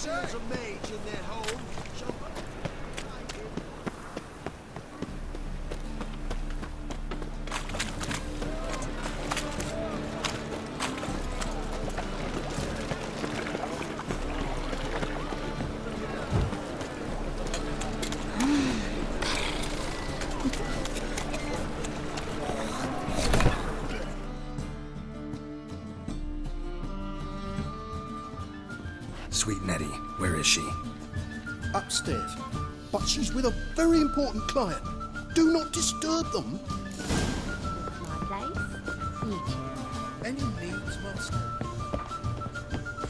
There's a mage in their home. Sweet Nettie, where is she? Upstairs. But she's with a very important client. Do not disturb them. My place, YouTube. Any needs, master?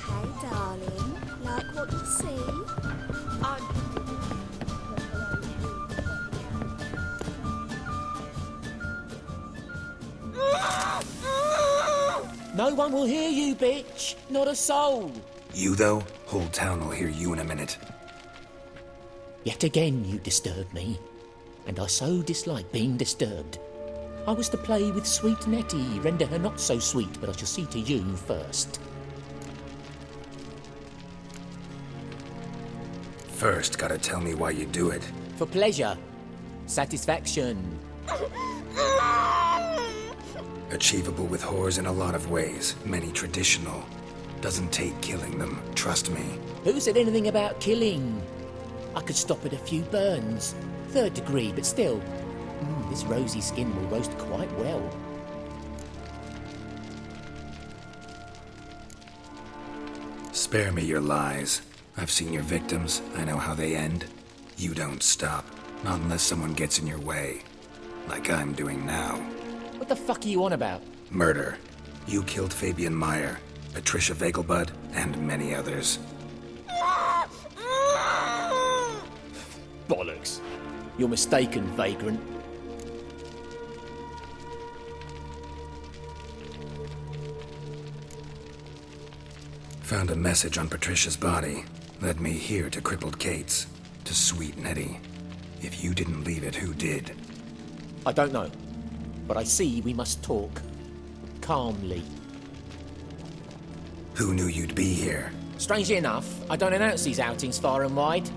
Hey, darling, like what you see? No one will hear you, bitch. Not a soul. You, though? Whole town will hear you in a minute. Yet again you disturb me, and I so dislike being disturbed. I was to play with sweet Nettie, render her not so sweet, but I shall see to you first. First, gotta tell me why you do it. For pleasure, satisfaction. Achievable with whores in a lot of ways, many traditional. Doesn't take killing them, trust me. Who said anything about killing? I could stop at a few burns. 3rd degree, but still. This rosy skin will roast quite well. Spare me your lies. I've seen your victims, I know how they end. You don't stop, not unless someone gets in your way. Like I'm doing now. What the fuck are you on about? Murder. You killed Fabian Meyer, Patricia Vegelbud, and many others. Bollocks. You're mistaken, vagrant. Found a message on Patricia's body. Led me here to crippled Kate's. To sweet Nettie. If you didn't leave it, who did? I don't know, but I see we must talk. Calmly. Who knew you'd be here? Strangely enough, I don't announce these outings far and wide.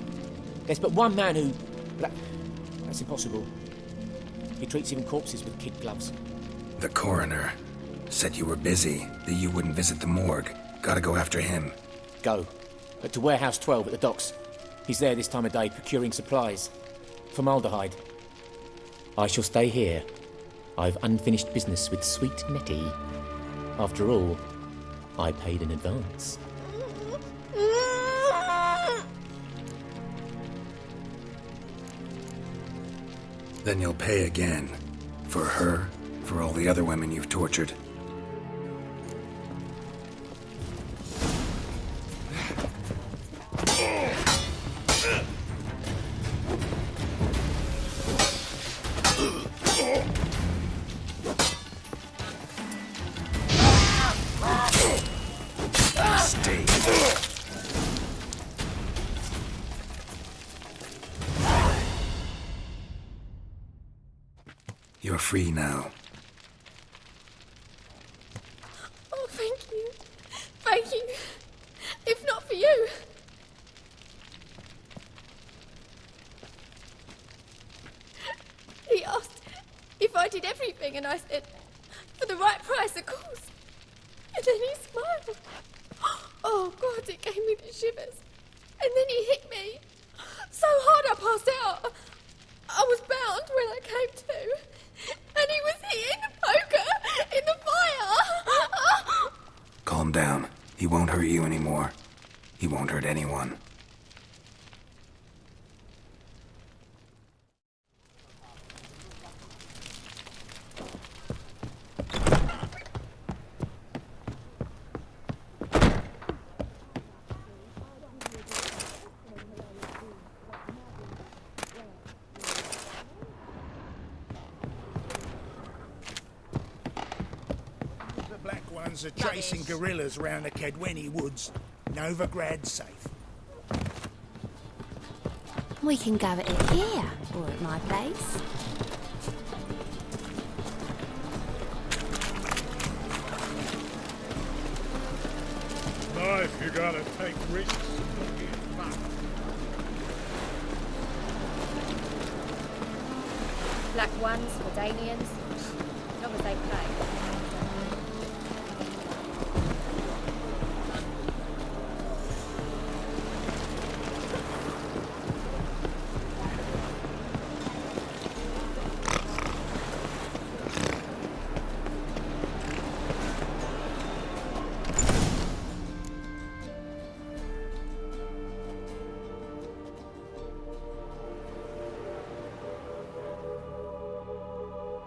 There's but one man who... That's impossible. He treats even corpses with kid gloves. The coroner. Said you were busy, that you wouldn't visit the morgue. Gotta go after him. Go. But to Warehouse 12 at the docks. He's there this time of day procuring supplies. Formaldehyde. I shall stay here. I've unfinished business with sweet Nettie. After all, I paid in advance. Then you'll pay again. For her, for all the other women you've tortured. Stay. You're free now. Oh, thank you. Thank you. If not for you. He asked if I did everything, and I said, for the right price, of course. And then he smiled. Oh, God, it gave me the shivers. And then he hit me. So hard I passed out. I was bound when I came to. And he was hitting the poker in the fire. Calm down. He won't hurt you anymore. He won't hurt anyone. Are chasing gorillas round the Kedweni woods. Novigrad's safe. We can go at it here, or at my place. Life, you gotta take risks. Black Ones for Danians. As long as they play.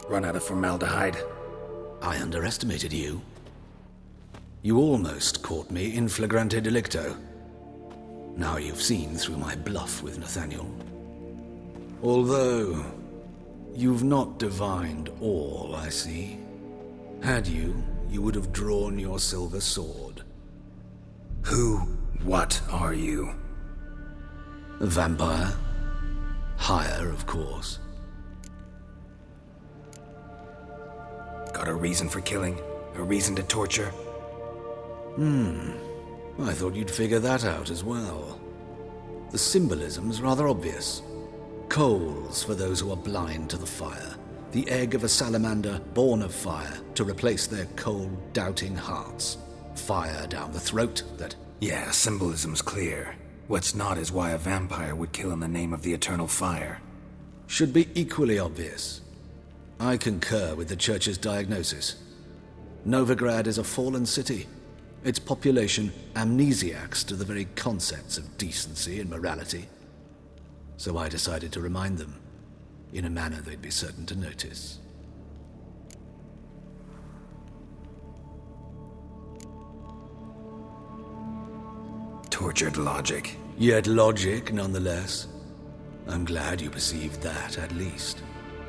Run out of formaldehyde. I underestimated you. You almost caught me in flagrante delicto. Now you've seen through my bluff with Nathaniel. Although, you've not divined all, I see. Had you, you would have drawn your silver sword. What are you? A vampire? Higher, of course. Got a reason for killing? A reason to torture? I thought you'd figure that out as well. The symbolism's rather obvious. Coals for those who are blind to the fire. The egg of a salamander born of fire to replace their cold, doubting hearts. Fire down the throat that... Yeah, symbolism's clear. What's not is why a vampire would kill in the name of the eternal fire. should be equally obvious. I concur with the Church's diagnosis. Novigrad is a fallen city. Its population amnesiacs to the very concepts of decency and morality. So I decided to remind them, in a manner they'd be certain to notice. Tortured logic. Yet logic, nonetheless. I'm glad you perceived that, at least.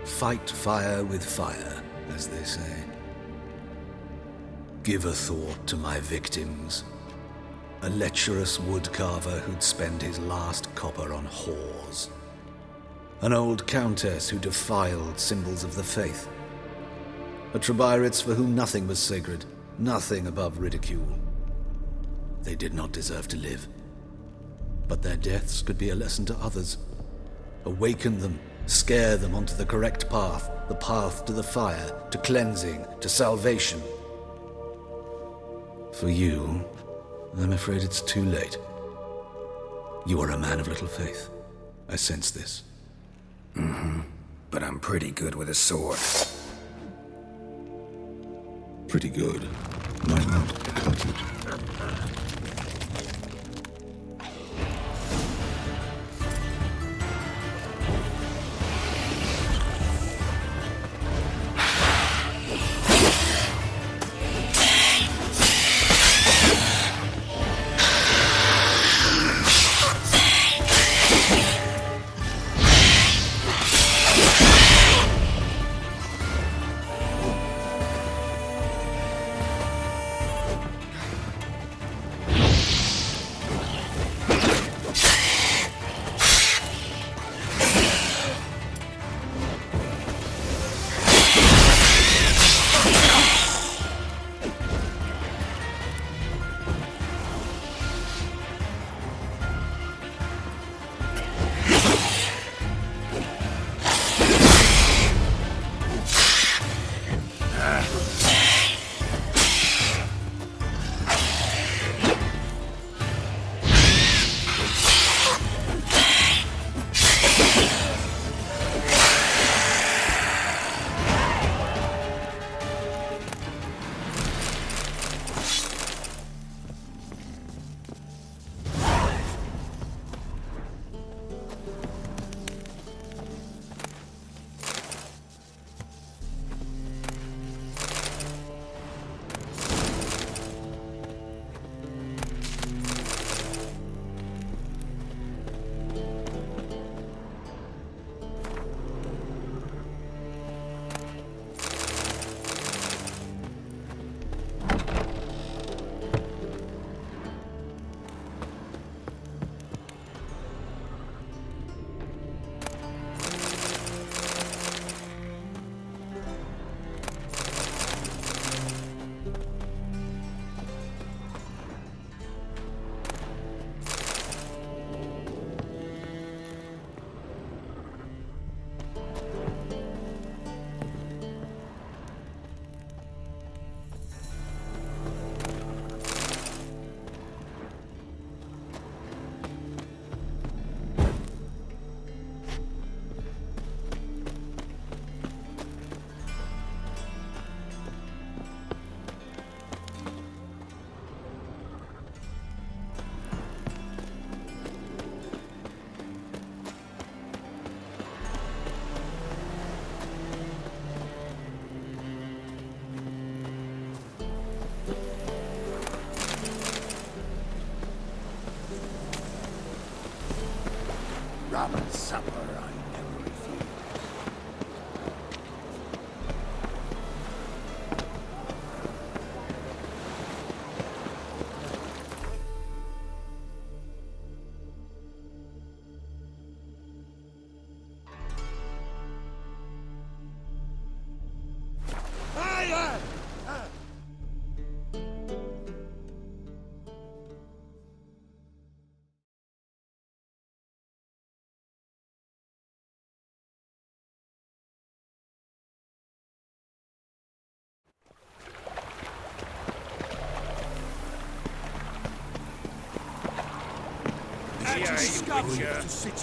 Fight fire with fire, as they say. Give a thought to my victims. A lecherous woodcarver who'd spend his last copper on whores. An old countess who defiled symbols of the faith. A Trebirates for whom nothing was sacred, nothing above ridicule. They did not deserve to live. But their deaths could be a lesson to others. Awaken them, scare them onto the correct path, the path to the fire, to cleansing, to salvation. For you, I'm afraid it's too late. You are a man of little faith. I sense this. But I'm pretty good with a sword. Pretty good. Might not cut it.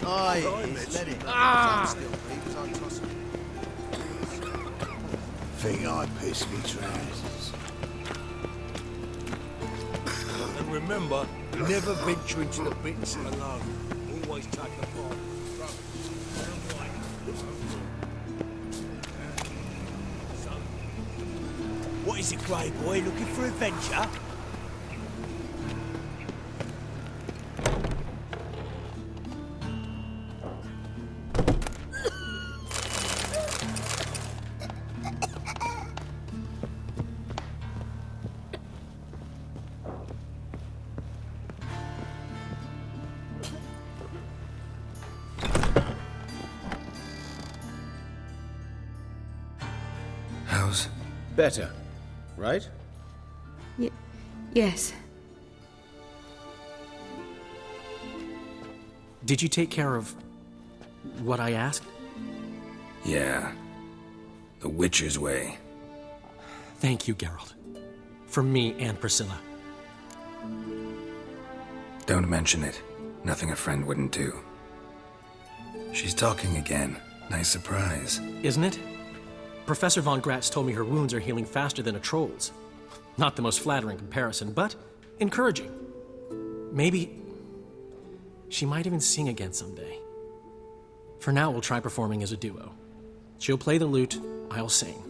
Aye, let it. Stand still, Reeves. I trust you. Think I piss me trousers. And remember, never venture into the bits alone. Always take a part. What is it, Grey Boy? Looking for adventure? How's... Better, right? Yes. Did you take care of what I asked? Yeah. The Witcher's way. Thank you, Geralt. From me and Priscilla. Don't mention it. Nothing a friend wouldn't do. She's talking again. Nice surprise. Isn't it? Professor von Gratz told me her wounds are healing faster than a troll's. Not the most flattering comparison, but encouraging. Maybe she might even sing again someday. For now, we'll try performing as a duo. She'll play the lute, I'll sing.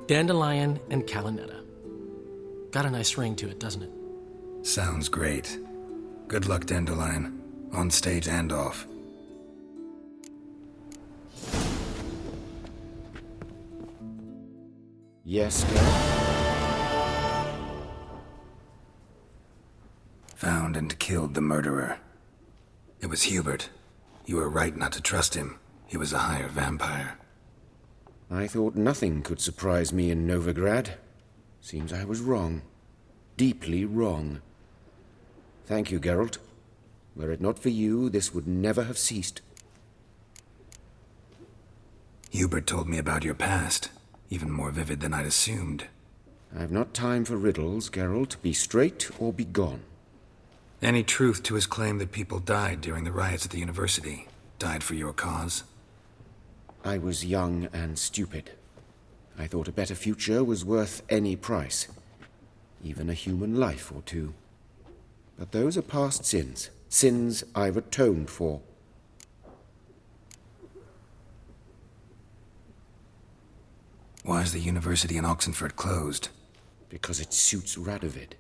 Dandelion and Calinetta. Got a nice ring to it, doesn't it? Sounds great. Good luck, Dandelion. On stage and off. Yes, Geralt? Found and killed the murderer. It was Hubert. You were right not to trust him. He was a hired vampire. I thought nothing could surprise me in Novigrad. Seems I was wrong. Deeply wrong. Thank you, Geralt. Were it not for you, this would never have ceased. Hubert told me about your past. Even more vivid than I'd assumed. I've not time for riddles, Geralt. Be straight or be gone. Any truth to his claim that people died during the riots at the university? Died for your cause? I was young and stupid. I thought a better future was worth any price. Even a human life or two. But those are past sins. Sins I've atoned for. Why is the university in Oxenford closed? Because it suits Radovid.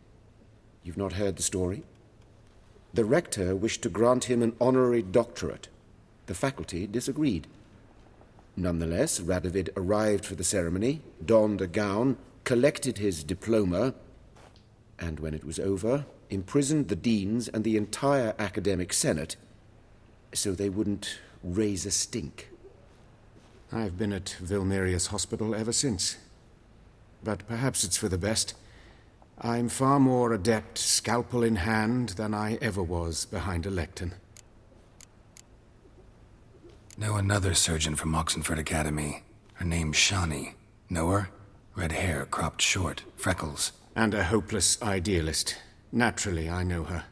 You've not heard the story? The rector wished to grant him an honorary doctorate. The faculty disagreed. Nonetheless, Radovid arrived for the ceremony, donned a gown, collected his diploma, and when it was over, imprisoned the deans and the entire academic senate so they wouldn't raise a stink. I've been at Vilmerius Hospital ever since. But perhaps it's for the best. I'm far more adept, scalpel in hand, than I ever was behind a lectern. Know another surgeon from Oxenford Academy. Her name's Shani. Know her? Red hair, cropped short, freckles. And a hopeless idealist. Naturally, I know her.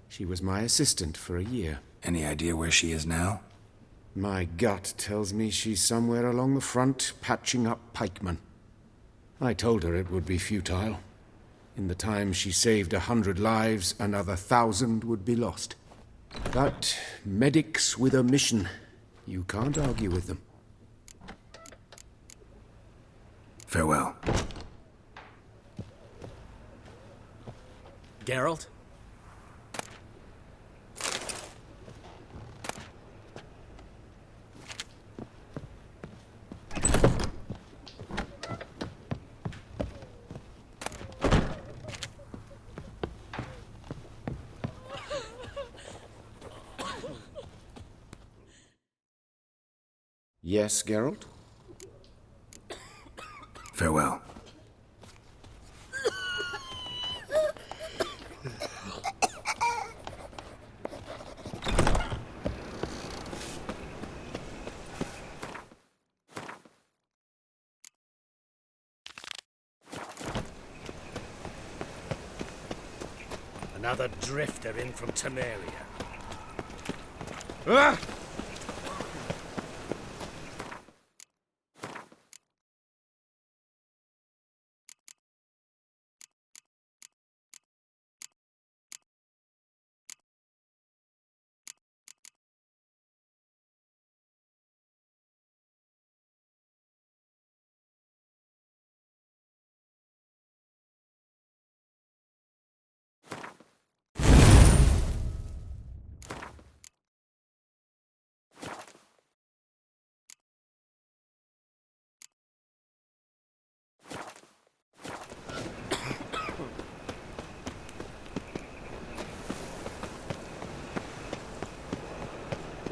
She was my assistant for a year. Any idea where she is now? My gut tells me she's somewhere along the front, patching up pikemen. I told her it would be futile. In the time she saved 100 lives, another 1,000 would be lost. But medics with a mission, you can't argue with them. Farewell. Geralt? Yes, Geralt? Farewell. Another drifter in from Temeria.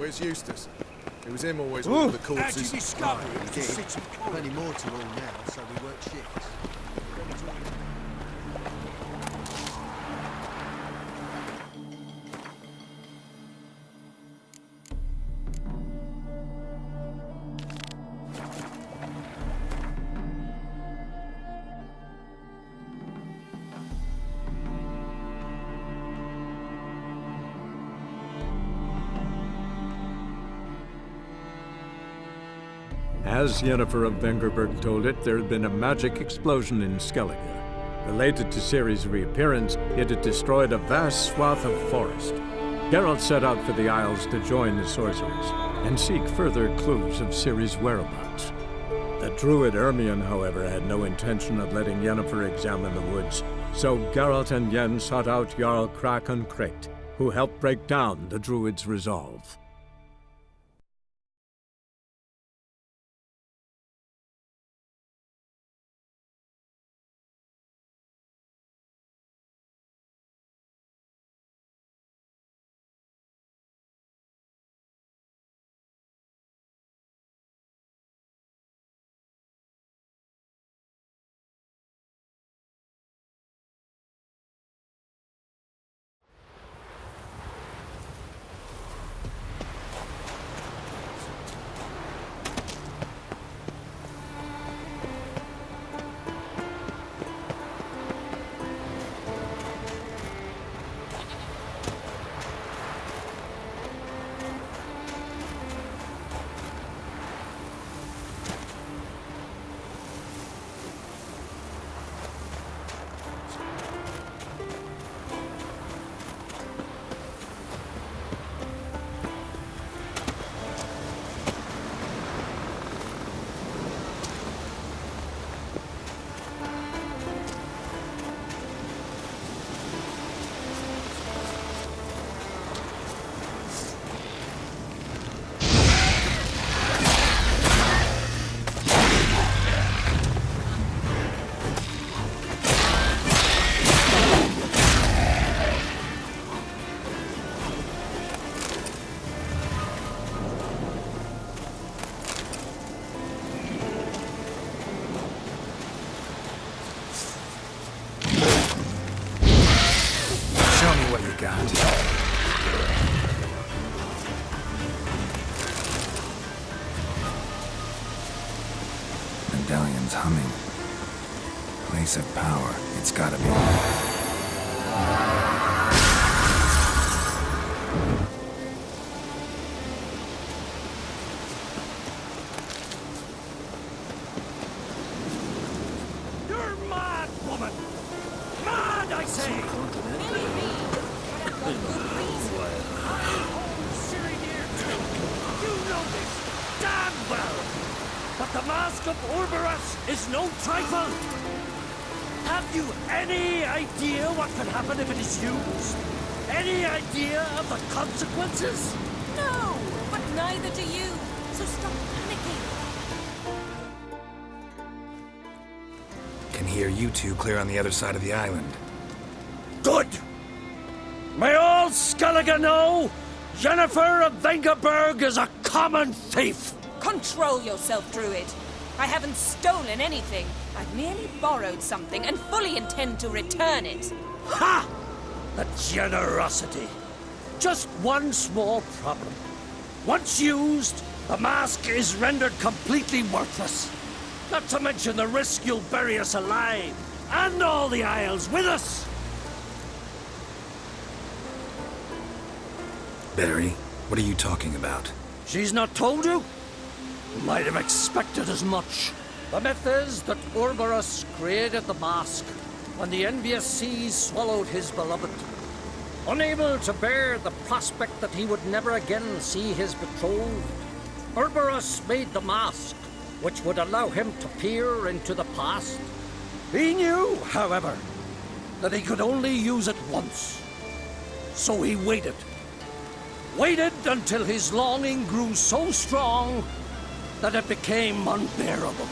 Where's Eustace? It was him always with all the corpses. How'd you discover it? We did. Plenty more to all now, so we work shifts. As Yennefer of Vengerberg told it, there had been a magic explosion in Skellige. Related to Ciri's reappearance, it had destroyed a vast swath of forest. Geralt set out for the Isles to join the sorcerers and seek further clues of Ciri's whereabouts. The druid Ermion, however, had no intention of letting Yennefer examine the woods, so Geralt and Yen sought out Jarl Krakon Krayt, who helped break down the druid's resolve. Medallion's humming. Place of power. It's gotta be. Is no trifle! Have you any idea what could happen if it is used? Any idea of the consequences? No, but neither do you. So stop panicking. Can hear you two clear on the other side of the island. Good! May all Skellige know Yennefer of Vengerberg is a common thief! Control yourself, Druid. I haven't stolen anything. I've merely borrowed something and fully intend to return it. Ha! The generosity. Just one small problem. Once used, the mask is rendered completely worthless. Not to mention the risk you'll bury us alive, and all the Isles with us. Barry, What are you talking about? She's not told you? Might have expected as much. The myth is that Urberus created the mask when the envious seas swallowed his beloved. Unable to bear the prospect that he would never again see his betrothed, Urberus made the mask, which would allow him to peer into the past. He knew, however, that he could only use it once. So he waited. Waited until his longing grew so strong that it became unbearable.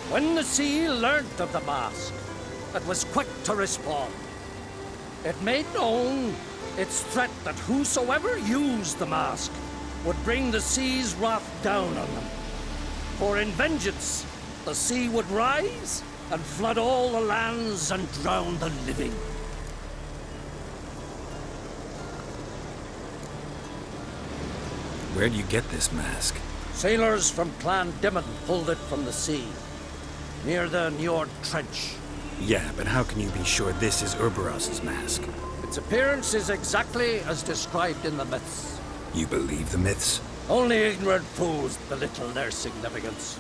When the sea learnt of the mask, it was quick to respond. It made known its threat that whosoever used the mask would bring the sea's wrath down on them. For in vengeance, the sea would rise and flood all the lands and drown the living. Where'd you get this mask? Sailors from Clan Dimon pulled it from the sea, near the Njord Trench. Yeah, but how can you be sure this is Urberus's mask? Its appearance is exactly as described in the myths. You believe the myths? Only ignorant fools belittle their significance.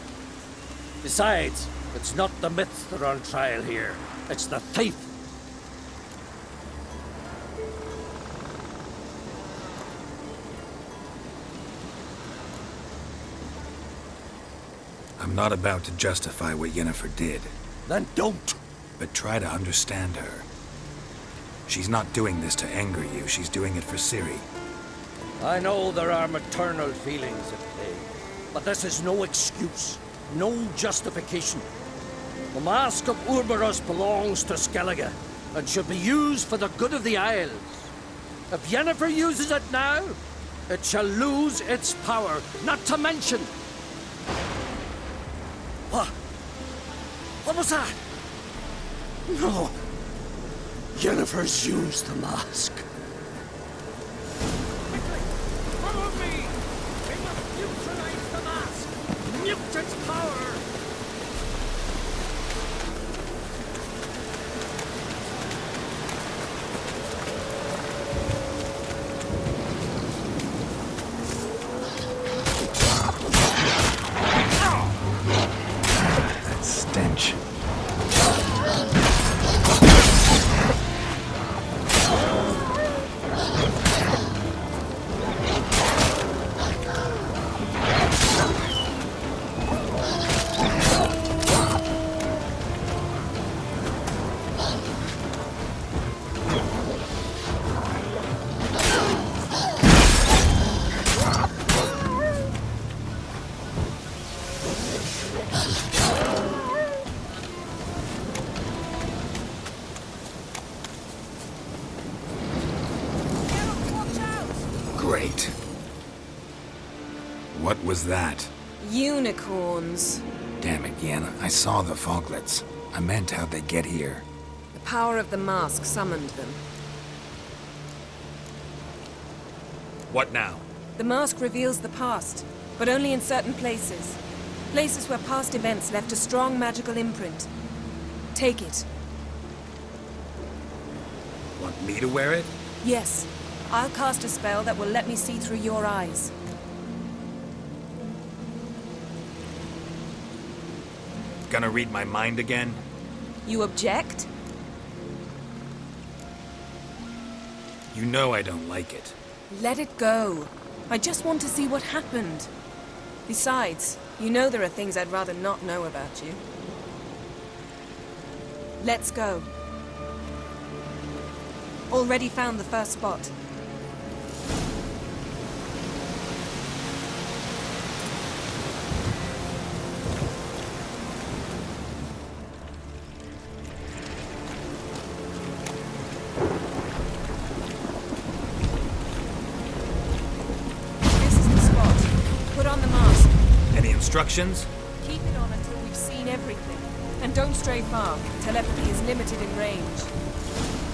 Besides, it's not the myths that are on trial here. It's the thief. I'm not about to justify what Yennefer did. Then don't. But try to understand her. She's not doing this to anger you. She's doing it for Ciri. I know there are maternal feelings at play, but this is no excuse, no justification. The Mask of Urberus belongs to Skellige, and should be used for the good of the Isles. If Yennefer uses it now, it shall lose its power, not to mention... What? What was that? No. Yennefer's used the mask. Follow me! We must neutralize the mask! Mute its power! That stench. Great. What was that? Unicorns. Damn it, Yen. I saw the foglets. I meant how'd they get here. The power of the mask summoned them. What now? The mask reveals the past, but only in certain places. Places where past events left a strong magical imprint. Take it. Want me to wear it? Yes. I'll cast a spell that will let me see through your eyes. Gonna read my mind again? You object? You know I don't like it. Let it go. I just want to see what happened. Besides, you know there are things I'd rather not know about you. Let's go. Already found the first spot. Instructions? Keep it on until we've seen everything. And don't stray far. Telepathy is limited in range.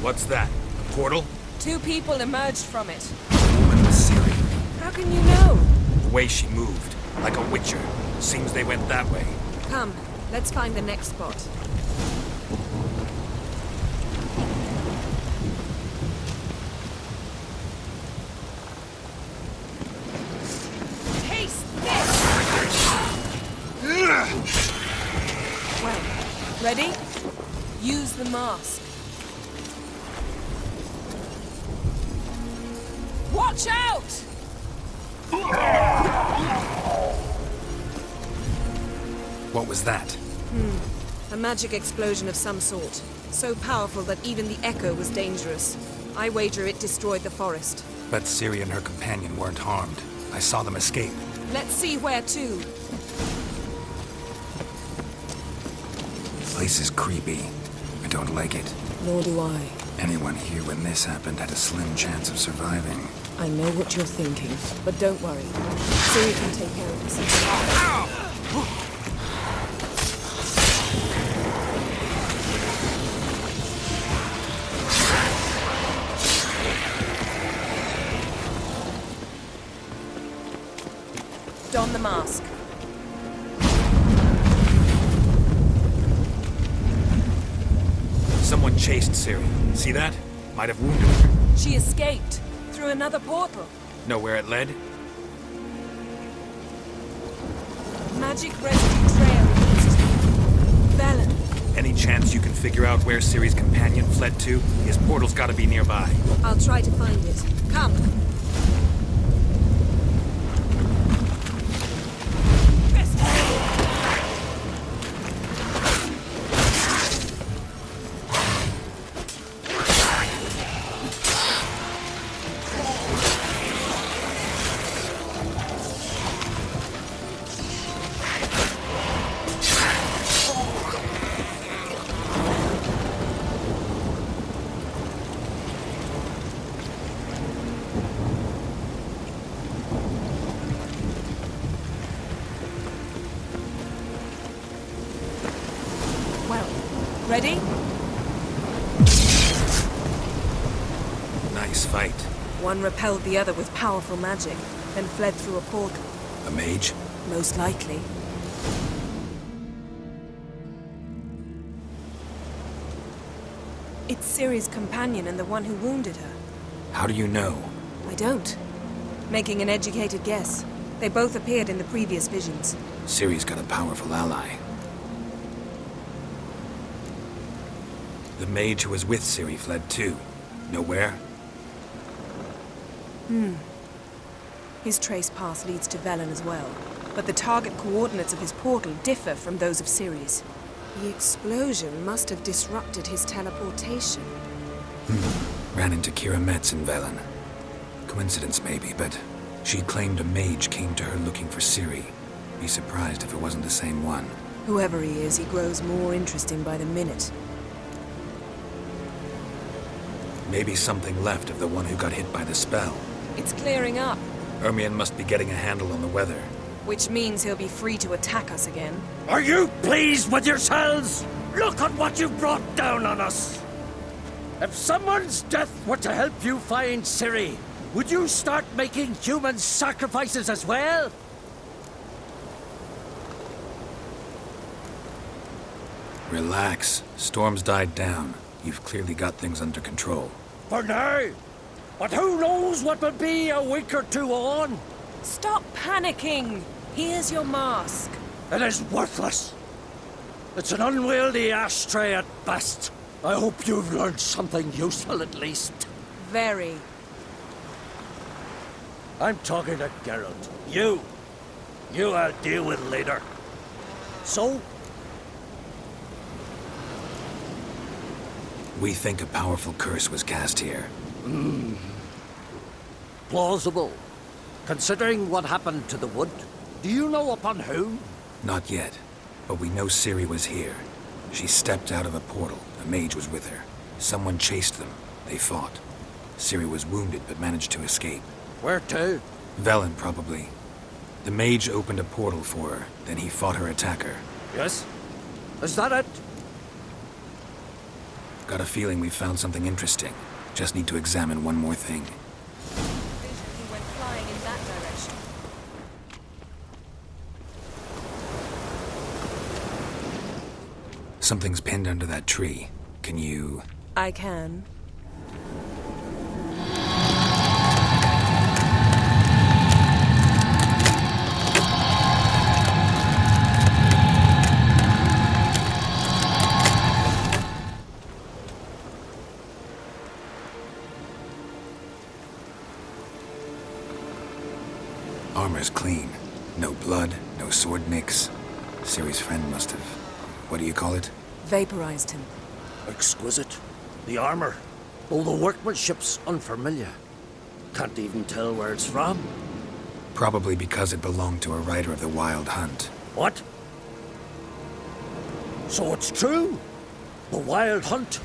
What's that? A portal? 2 people emerged from it. Woman was Ciri. How can you know? The way she moved. Like a witcher. Seems they went that way. Come, let's find the next spot. Ready? Use the mask. Watch out! What was that? A magic explosion of some sort. So powerful that even the echo was dangerous. I wager it destroyed the forest. But Ciri and her companion weren't harmed. I saw them escape. Let's see where to. The place is creepy. I don't like it. Nor do I. Anyone here when this happened had a slim chance of surviving. I know what you're thinking, but don't worry. Ciri can take care of herself. Don the mask. Someone chased Ciri. See that? Might have wounded her. She escaped through another portal. Know where it led? Magic residue trail leads to Velen. Any chance you can figure out where Ciri's companion fled to? His portal's gotta be nearby. I'll try to find it. Come. Ready? Nice fight. One repelled the other with powerful magic, then fled through a portal. A mage? Most likely. It's Ciri's companion and the one who wounded her. How do you know? I don't. Making an educated guess. They both appeared in the previous visions. Ciri's got a powerful ally. The mage who was with Ciri fled too. Know where? His trace path leads to Velen as well. But the target coordinates of his portal differ from those of Ciri's. The explosion must have disrupted his teleportation. Ran into Kira Metz in Velen. Coincidence maybe, but she claimed a mage came to her looking for Ciri. Be surprised if it wasn't the same one. Whoever he is, he grows more interesting by the minute. Maybe something left of the one who got hit by the spell. It's clearing up, Ermion must be getting a handle on the weather. which means he'll be free to attack us again. Are you pleased with yourselves? Look at what you've brought down on us. If someone's death were to help you find Ciri, would you start making human sacrifices as well? Relax. Storm's died down. You've clearly got things under control. For now. But who knows what will be a week or two on? Stop panicking! Here's your mask. It is worthless. It's an unwieldy ashtray at best. I hope you've learned something useful at least. Very. I'm talking to Geralt. You I'll deal with later. So? We think a powerful curse was cast here. Plausible. Considering what happened to the wood, do you know upon whom? Not yet, but we know Ciri was here. She stepped out of a portal. A mage was with her. Someone chased them. They fought. Ciri was wounded but managed to escape. Where to? Velen, probably. The mage opened a portal for her, then he fought her attacker. Yes? Is that it? Got a feeling we found something interesting. Just need to examine one more thing. He went flying in that direction. Something's pinned under that tree. Can you... I can. Somewhere's clean. No blood, no sword nicks. Ciri's friend must have... what do you call it? Vaporized him. Exquisite. The armor. All the workmanship's unfamiliar. Can't even tell where it's from. Probably because it belonged to a rider of the Wild Hunt. What? So it's true? The Wild Hunt?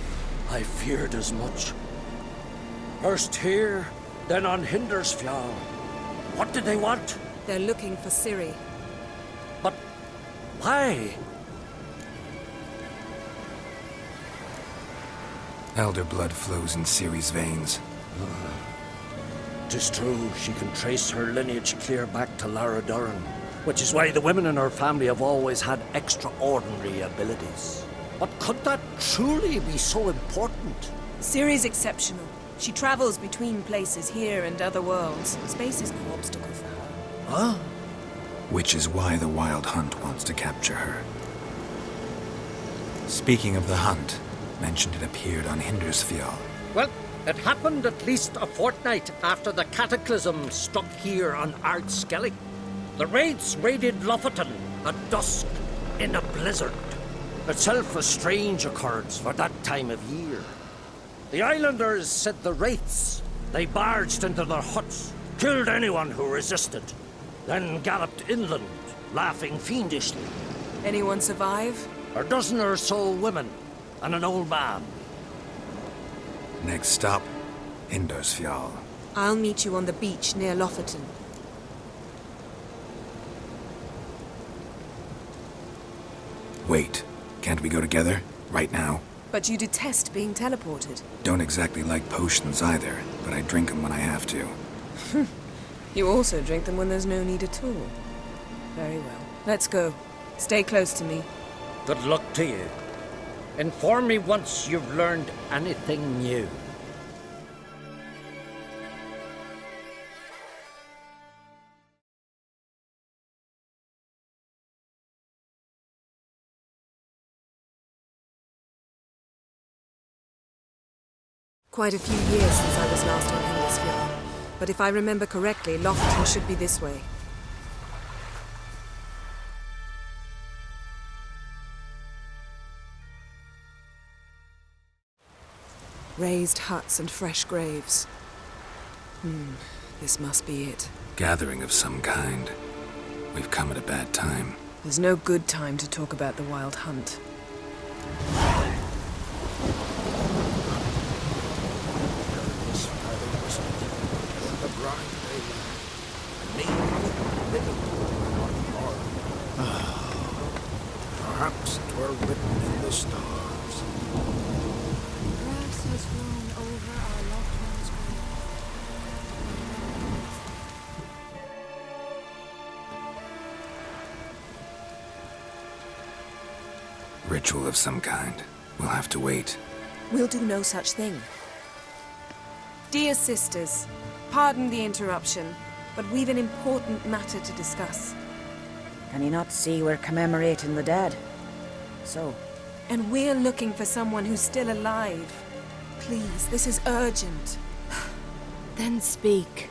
I feared as much. First here, then on Hindersfjall. What did they want? They're looking for Ciri. But why? Elder blood flows in Ciri's veins. 'Tis true, she can trace her lineage clear back to Lara Duran, which is why the women in her family have always had extraordinary abilities. But could that truly be so important? Ciri's exceptional. She travels between places here and other worlds. Space is no obstacle for her. Huh? Which is why the Wild Hunt wants to capture her. Speaking of the hunt, mentioned it appeared on Hindersfjall. Well, it happened at least a fortnight after the cataclysm struck here on Ard Skellig. The raids raided Lofoten at dusk in a blizzard. Itself a strange occurrence for that time of year. The islanders said the wraiths. They barged into their huts, killed anyone who resisted, then galloped inland, laughing fiendishly. Anyone survive? A dozen or so women, and an old man. Next stop, Hindersfjall. I'll meet you on the beach near Lofoten. Wait, can't we go together? Right now? But you detest being teleported. Don't exactly like potions either, but I drink them when I have to. You also drink them when there's no need at all. Very well. Let's go. Stay close to me. Good luck to you. Inform me once you've learned anything new. Quite a few years since I was last on Hindersfjall. But if I remember correctly, Lofoten should be this way. Raised huts and fresh graves. This must be it. Gathering of some kind. We've come at a bad time. There's no good time to talk about the Wild Hunt. Perhaps 'twere written in the stars. Grass has grown over our loved one's grave. Ritual of some kind. We'll have to wait. We'll do no such thing. Dear sisters, pardon the interruption, but we've an important matter to discuss. Can you not see we're commemorating the dead? So? And we're looking for someone who's still alive. Please, this is urgent. Then speak.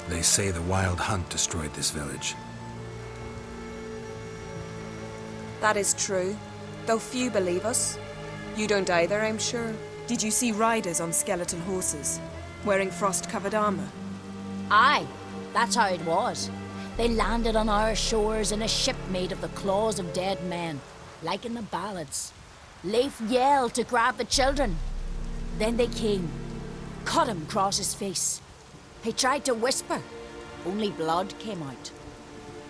They say the Wild Hunt destroyed this village. That is true, though few believe us. You don't either, I'm sure. Did you see riders on skeleton horses, wearing frost-covered armor? Aye, that's how it was. They landed on our shores in a ship made of the claws of dead men, like in the ballads. Leif yelled to grab the children. Then they came, cut him across his face. He tried to whisper, only blood came out.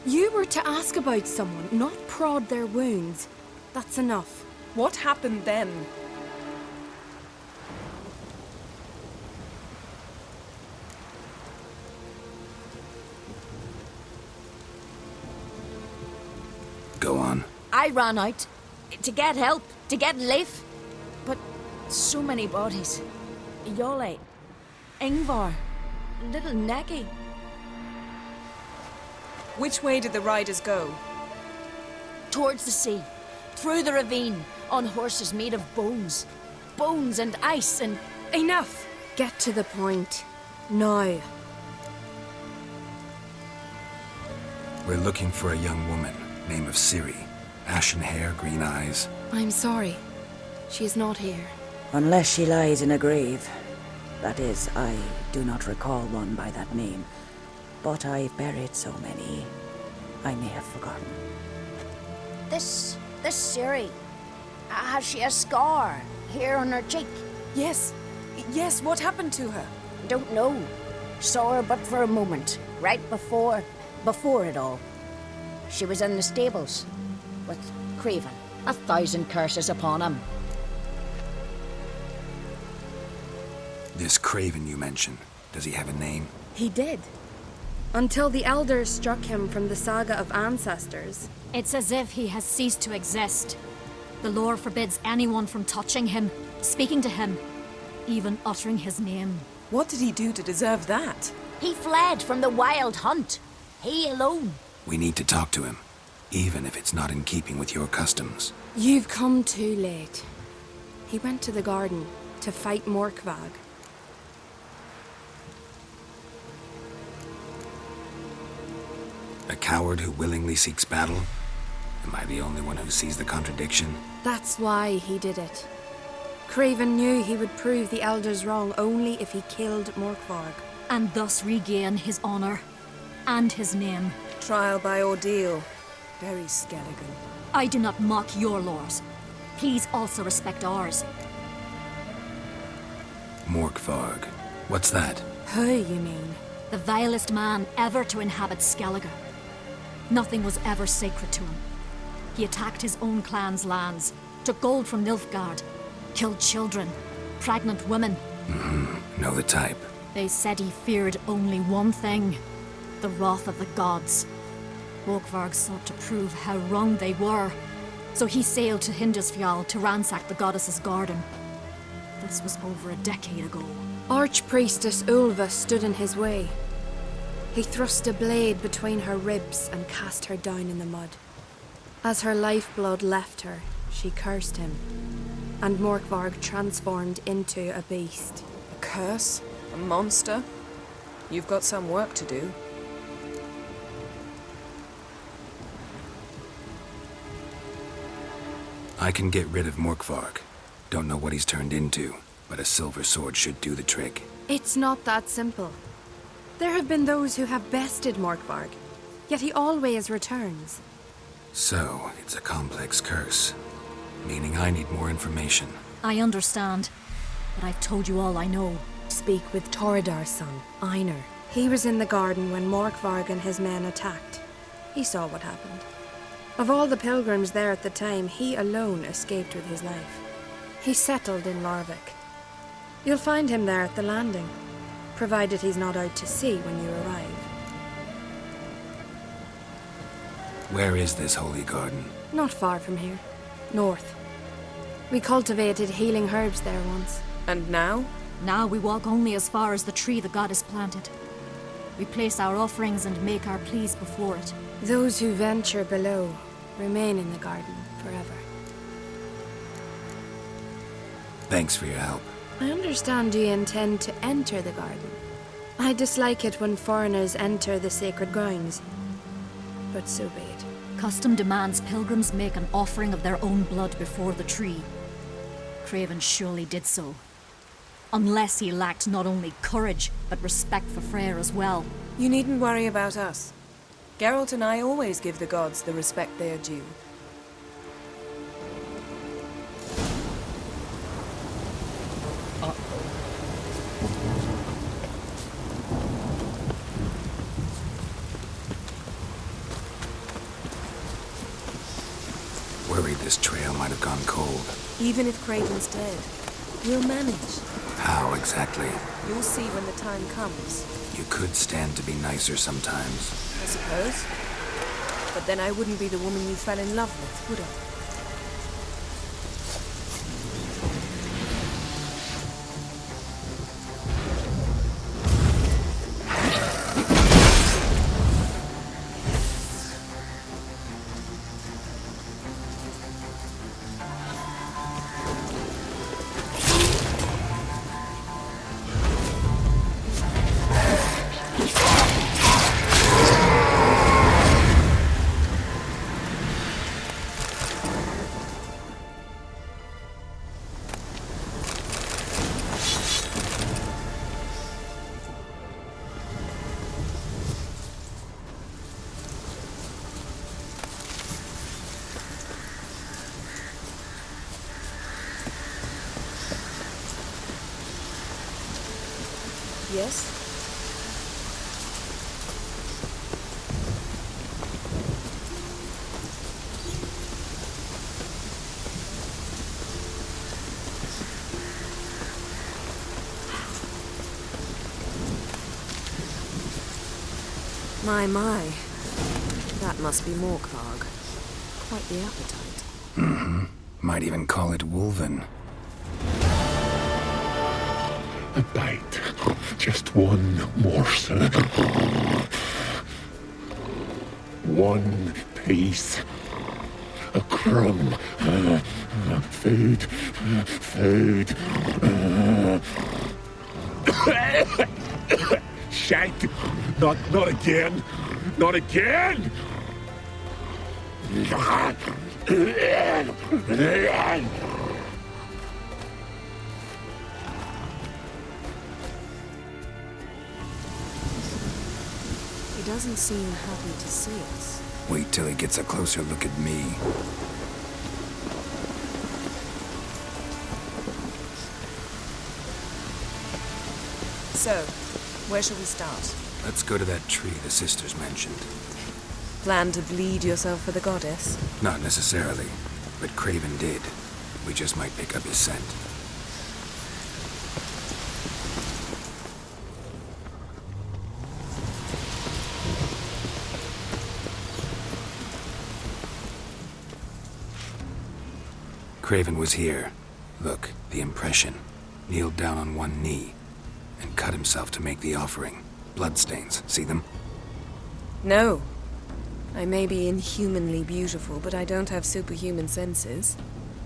You were to ask about someone, not prod their wounds. That's enough. What happened then? Go on. I ran out to get help, to get Leif. But so many bodies. Yole, Ingvar, little Necky. Which way did the riders go? Towards the sea, through the ravine, on horses made of bones. Bones and ice and... Enough! Get to the point. Now. We're looking for a young woman, name of Ciri. Ashen hair, green eyes. I'm sorry. She is not here. Unless she lies in a grave. That is, I do not recall one by that name. But I've buried so many, I may have forgotten. This Ciri, has she a scar here on her cheek? Yes. Yes, what happened to her? Don't know. Saw her but for a moment, right before it all. She was in the stables with Craven. 1,000 curses upon him. This Craven you mentioned, does he have a name? He did. Until the elders struck him from the saga of ancestors. It's as if he has ceased to exist. The lore forbids anyone from touching him, speaking to him, even uttering his name. What did he do to deserve that? He fled from the wild hunt. He alone. We need to talk to him, even if it's not in keeping with your customs. You've come too late. He went to the garden to fight Morkvag. A coward who willingly seeks battle? Am I the only one who sees the contradiction? That's why he did it. Craven knew he would prove the elders wrong only if he killed Morkvarg. And thus regain his honor and his name. Trial by ordeal. Very Skelligan. I do not mock your laws. Please also respect ours. Morkvarg. What's that? Who, you mean? The vilest man ever to inhabit Skellige. Nothing was ever sacred to him. He attacked his own clan's lands, took gold from Nilfgaard, killed children, pregnant women. Know the type. They said he feared only one thing, the wrath of the gods. Morkvarg sought to prove how wrong they were, so he sailed to Hindisfjall to ransack the goddess's garden. This was over a decade ago. Archpriestess Ulva stood in his way. He thrust a blade between her ribs and cast her down in the mud. As her lifeblood left her, she cursed him, and Morkvarg transformed into a beast. A curse? A monster? You've got some work to do. I can get rid of Morkvarg. Don't know what he's turned into, but a silver sword should do the trick. It's not that simple. There have been those who have bested Morkvarg, yet he always returns. So, it's a complex curse, meaning I need more information. I understand, but I've told you all I know. Speak with Torridar's son, Einar. He was in the garden when Morkvarg and his men attacked. He saw what happened. Of all the pilgrims there at the time, he alone escaped with his life. He settled in Larvik. You'll find him there at the landing, provided he's not out to sea when you arrive. Where is this holy garden? Not far from here. North. We cultivated healing herbs there once. And now? Now we walk only as far as the tree the goddess planted. We place our offerings and make our pleas before it. Those who venture below remain in the garden forever. Thanks for your help. I understand you intend to enter the garden. I dislike it when foreigners enter the sacred grounds, but so be it. Custom demands pilgrims make an offering of their own blood before the tree. Craven surely did so. Unless he lacked not only courage, but respect for Freyr as well. You needn't worry about us. Geralt and I always give the gods the respect they are due. Worried this trail might have gone cold. Even if Craven's dead, we'll manage. How exactly? You'll see when the time comes. You could stand to be nicer sometimes. I suppose. But then I wouldn't be the woman you fell in love with, would I? yes? My. That must be Morkvarg. Quite the appetite. Mm-hmm. Might even call it Wolven. A bite. Just one morsel. One piece. A crumb. Food. Food. Shite. Not again. Not again. He doesn't seem happy to see us. Wait till he gets a closer look at me. So, where shall we start? Let's go to that tree the sisters mentioned. Plan to bleed yourself for the goddess? Not necessarily, but Craven did. We just might pick up his scent. Craven was here. Look, the impression. Kneeled down on one knee and cut himself to make the offering. Bloodstains, see them? No. I may be inhumanly beautiful, but I don't have superhuman senses.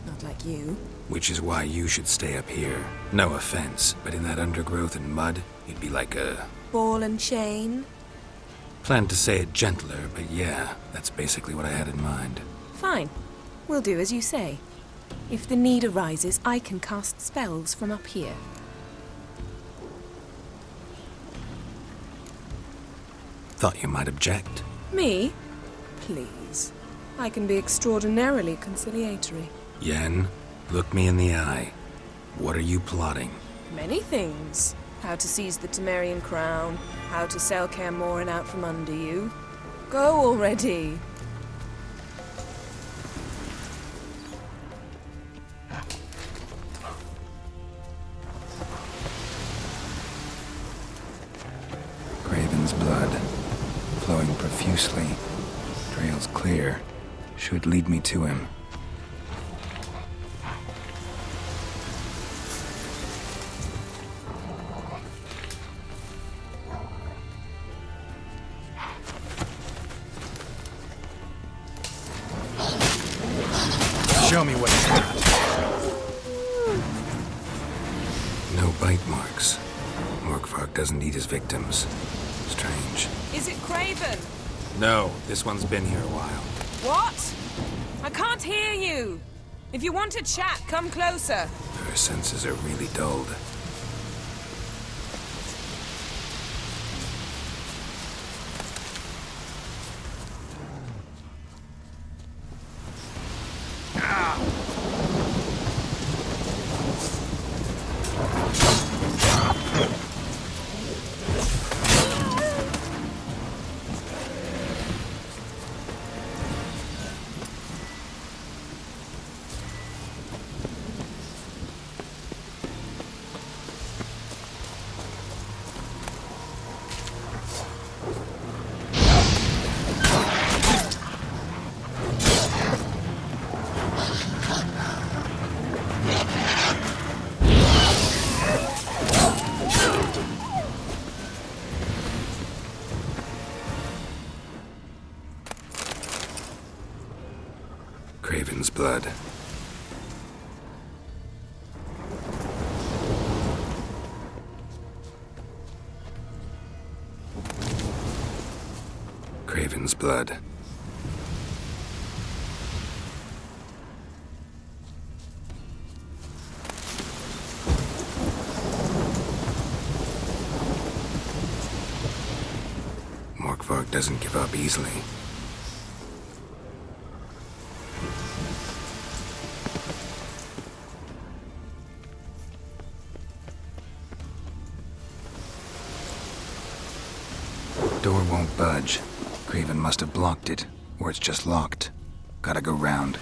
Not like you. Which is why you should stay up here. No offense, but in that undergrowth and mud, you'd be like a... Ball and chain? Planned to say it gentler, but yeah, that's basically what I had in mind. Fine. We'll do as you say. If the need arises, I can cast spells from up here. Thought you might object. Me? Please. I can be extraordinarily conciliatory. Yen, look me in the eye. What are you plotting? Many things. How to seize the Temerian crown, how to sell Kaer Morhen out from under you. Go already! Craven's blood, flowing profusely. Trail's clear. Should lead me to him. Show me what you got. No bite marks. Morkvarg doesn't eat his victims. Strange. Is it Craven? No, this one's been here a while. What? I can't hear you. If you want to chat, come closer. Her senses are really dulled. Craven's blood. Craven's blood. Morkvarg doesn't give up easily. Door won't budge. Craven must have blocked it, or it's just locked. Gotta go round.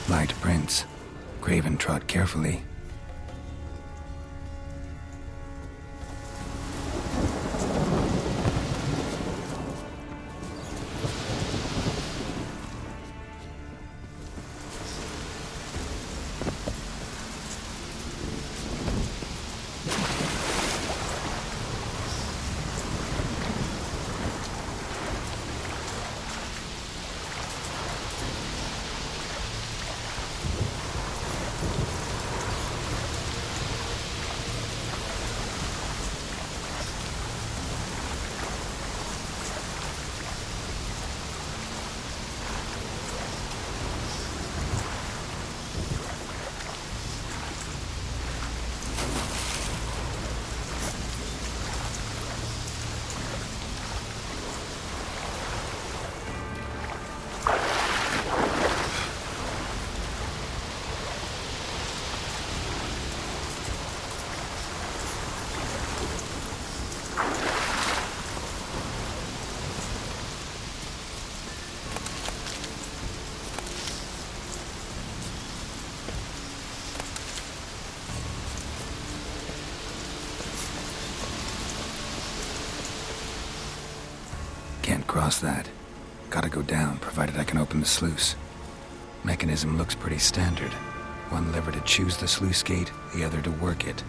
Light prints. Craven trod carefully. Can't cross that. Gotta go down, provided I can open the sluice. Mechanism looks pretty standard. One lever to choose the sluice gate, the other to work it.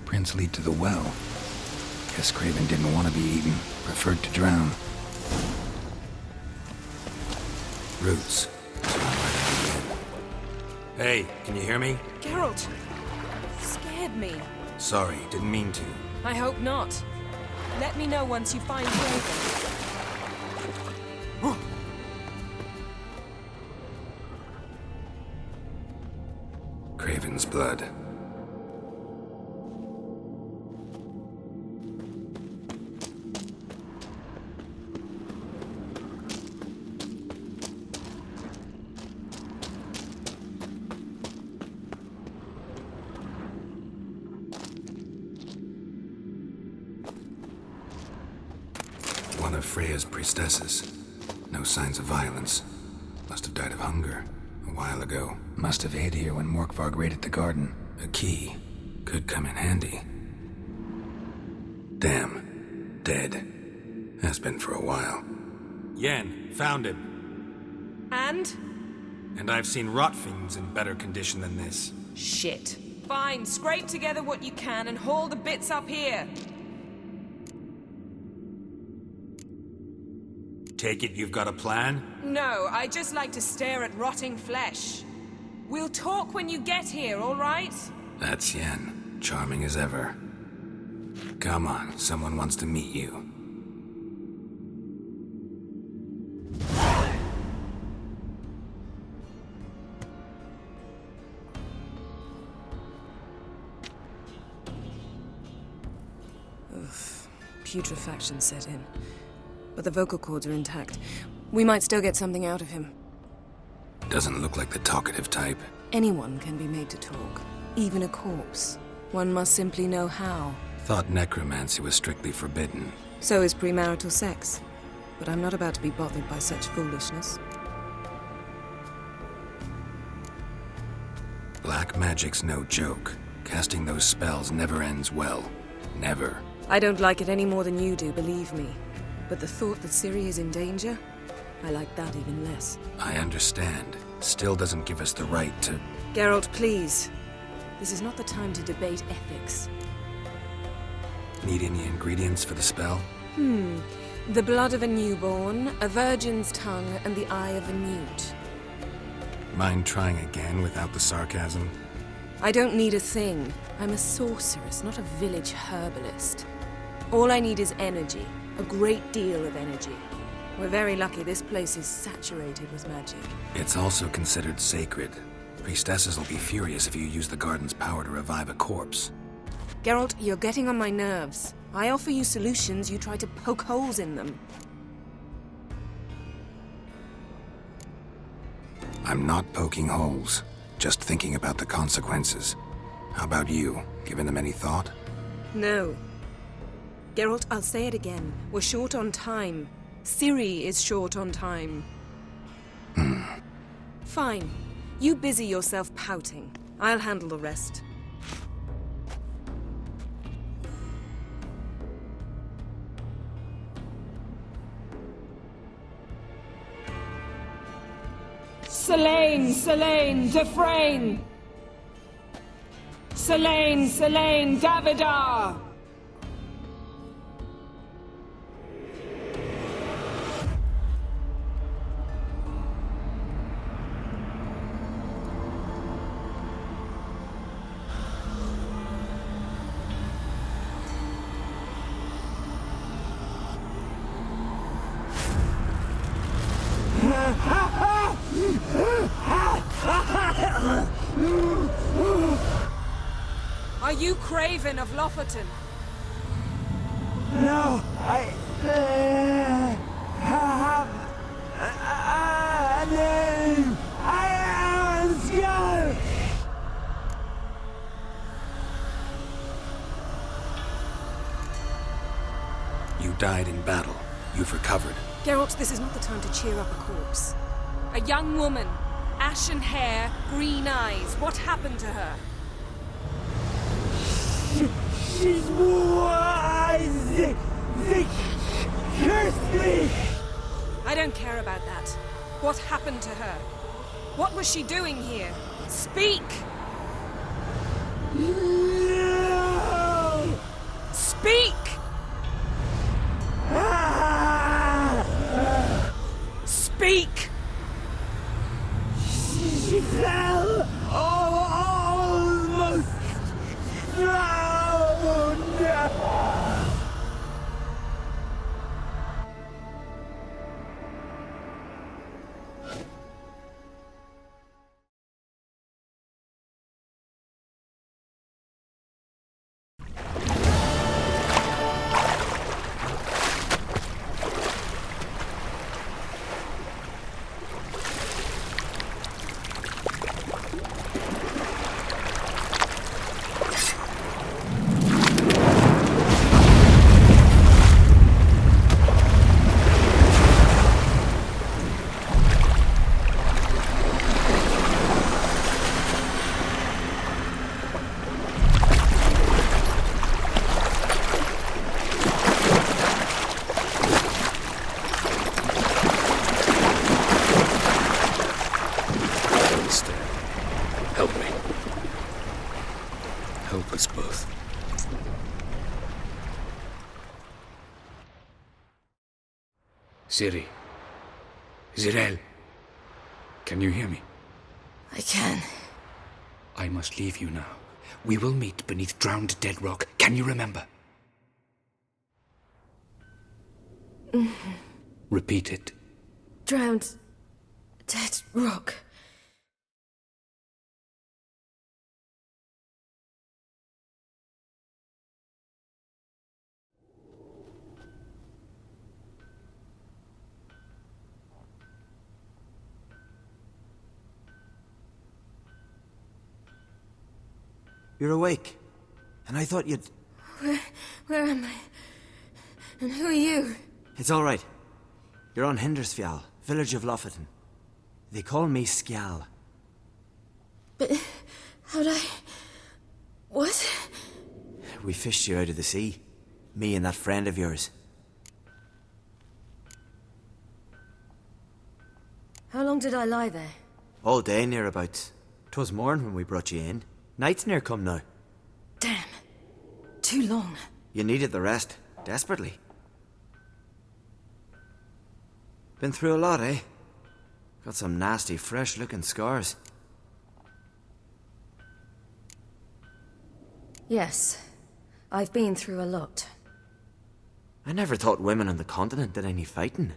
Prints lead to the well. Guess Craven didn't want to be eaten, preferred to drown. Roots. Hey, can you hear me? Geralt! Scared me. Sorry, didn't mean to. I hope not. Let me know once you find Craven. Dragon's blood. One of Freya's priestesses. No signs of violence. Must have died of hunger a while ago. Must have hid here when Morkvarg raided the garden. A key. Could come in handy. Damn. Dead. Has been for a while. Yen, found him. And? And I've seen rot fiends in better condition than this. Shit. Fine, scrape together what you can and haul the bits up here. Take it you've got a plan? No, I just like to stare at rotting flesh. We'll talk when you get here, all right? That's Yen. Charming as ever. Come on, someone wants to meet you. Putrefaction set in. But the vocal cords are intact. We might still get something out of him. Doesn't look like the talkative type. Anyone can be made to talk. Even a corpse. One must simply know how. Thought necromancy was strictly forbidden. So is premarital sex. But I'm not about to be bothered by such foolishness. Black magic's no joke. Casting those spells never ends well. Never. I don't like it any more than you do, believe me. But the thought that Ciri is in danger? I like that even less. I understand. Still doesn't give us the right to... Geralt, please. This is not the time to debate ethics. Need any ingredients for the spell? The blood of a newborn, a virgin's tongue, and the eye of a newt. Mind trying again without the sarcasm? I don't need a thing. I'm a sorceress, not a village herbalist. All I need is energy. A great deal of energy. We're very lucky this place is saturated with magic. It's also considered sacred. Priestesses will be furious if you use the garden's power to revive a corpse. Geralt, you're getting on my nerves. I offer you solutions, you try to poke holes in them. I'm not poking holes. Just thinking about the consequences. How about you? Given them any thought? No. Geralt, I'll say it again. We're short on time. Ciri is short on time. Fine. You busy yourself pouting. I'll handle the rest. Selene, Selene, Defrain! Selene, Selene, Davidar! Are you Craven of Lofoten? No, I have a name. I am Skull. You died in battle. You've recovered. Geralt, this is not the time to cheer up a corpse. A young woman. Ashen hair, green eyes. What happened to her? She's wise. They cursed me. I don't care about that. What happened to her? What was she doing here? Speak! No! Speak! Speak! She fell! Almost drowned! Ciri. Zirel. Can you hear me? I can. I must leave you now. We will meet beneath drowned dead rock. Can you remember? Repeat it. Drowned. Dead rock. You're awake. And I thought you'd... Where am I? And who are you? It's all right. You're on Hindersfjall, village of Lofoten. They call me Skjal. But how'd I... What? We fished you out of the sea. Me and that friend of yours. How long did I lie there? All day nearabouts. 'Twas morn when we brought you in. Night's near come now. Damn. Too long. You needed the rest, desperately. Been through a lot, eh? Got some nasty, fresh-looking scars. Yes. I've been through a lot. I never thought women on the continent did any fighting.